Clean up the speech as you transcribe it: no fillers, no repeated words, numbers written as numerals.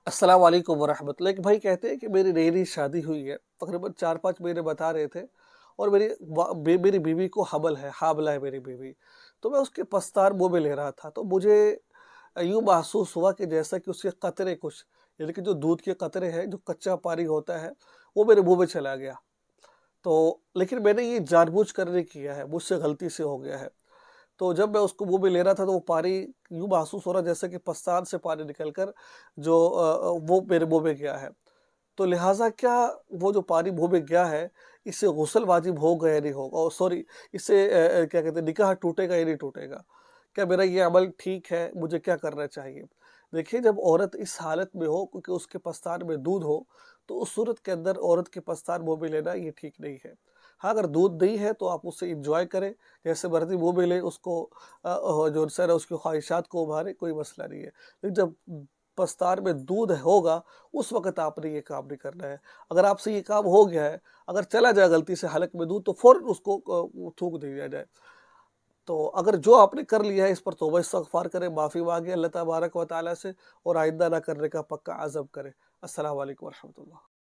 अस्सलाम वालेकुम वरहमतुल्लाह। एक भाई कहते हैं कि मेरी नई नई शादी हुई है, तकरीबन 4-5 महीने बता रहे थे, और मेरी बीवी को हबल है, हामिला है मेरी बीवी। तो मैं उसके पस्तार मुँह में ले रहा था, तो मुझे यूँ महसूस हुआ कि जैसा कि उसके कतरे कुछ, यानी कि जो दूध के कतरे हैं, जो कच्चा पानी होता है, वो मेरे मुँह में चला गया। तो लेकिन मैंने ये जानबूझ कर नहीं किया है, मुझसे गलती से हो गया है। तो जब मैं उसको मुँह में ले रहा था, तो वो पानी यूँ महसूस हो रहा जैसे कि पस्तान से पानी निकल कर जो वो मेरे मुँह में गया है। तो लिहाज़ा क्या वो जो पानी मुँह में गया है, इससे गुस्ल वाजिब होगा या नहीं होगा? ओह सॉरी, इससे क्या कहते हैं, निकाह टूटेगा या नहीं टूटेगा? क्या मेरा ये अमल ठीक है? मुझे क्या करना चाहिए? देखिए, जब औरत इस हालत में हो क्योंकि उसके पस्तान में दूध हो, तो उस सूरत के अंदर औरत के पस्तान मुँह में लेना ये ठीक नहीं है। हाँ, अगर दूध नहीं है तो आप उसे एन्जॉय करें, जैसे मर्ज़ी मुँह में लें उसको, जो है उसकी ख्वाहिशात को उभारें, कोई मसला नहीं है। लेकिन जब पस्तान में दूध होगा, उस वक़्त आपने ये काम नहीं करना है। अगर आपसे ये काम हो गया है, अगर चला जाए गलती से हलक में दूध, तो फ़ौरन उसको थूक दिया जाए। तो अगर जो आपने कर लिया है, इस पर तौबा इस्तग़फ़ार करें, माफ़ी माँगे अल्लाह तबारक व तआला से, और आइंदा ना करने का पक्का अज़्म करें। अस्सलामु अलैकुम व रहमतुल्लाह।